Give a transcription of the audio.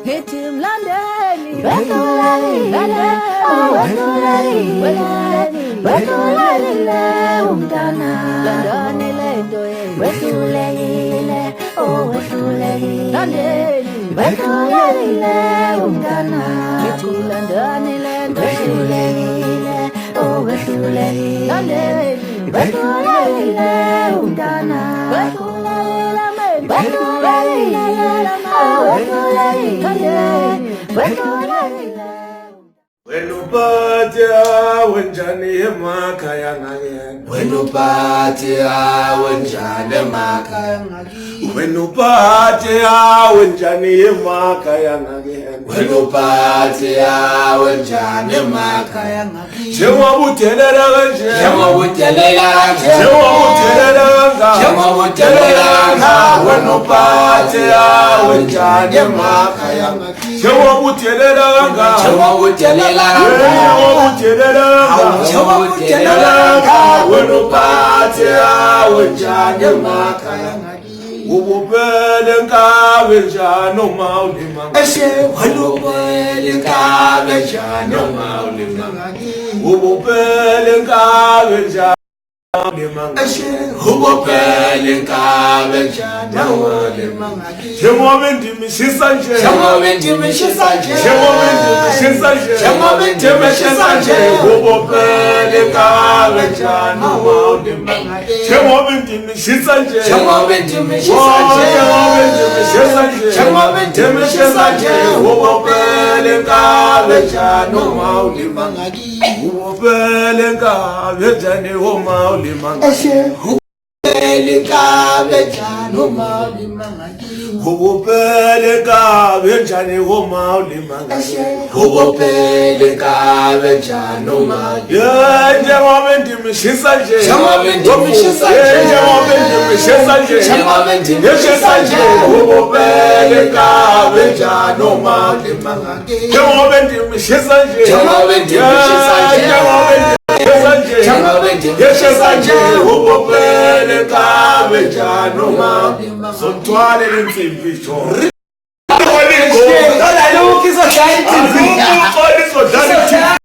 Hitim landeni, wetulali, wetulali, wetulali le umdana, landani le doye, wetulali le, oh wetulali, landeni, wetulali le umdana, hitim landani le, wetulali le, oh wetulali, landeni, wetulali le umdana, wetulali le, wetulali le, When you party, when Johnny Makaya again. When you party, when Johnny Makaya again. When you party, when Johnny Makaya again. When you party, when Johnny Makaya again. Jema butelela, Jema butelela, Jema butelela, Jema butelela. When you party, when Johnny Makaya again. Jema butelela, Jema butelela. When you party, when Johnny Makaya Ububelenga no maulima. Ububelenga no maulima. Ububelenga Ububelenga no maulima. Jemovendi mishisanje. Jemovendi mishisanje. Jemovendi mishisanje. Ububelenga no maulima. Jemovendi mishisanje. Jemovendi mishisanje. Jemovendi mishisanje. Ububelenga no maulima. Ububelenga no maulima. Ububelenga no maulima. Ububelenga no maulima. Jemovendi mishisanje. Jemovendi mishisanje. Jemovendi mishisanje. Ububelenga no maulima. Jemovendi mishisanje. Jemovendi mishisanje. Yeshesanje ububelenga no maulima. Sontwale limfimfisho.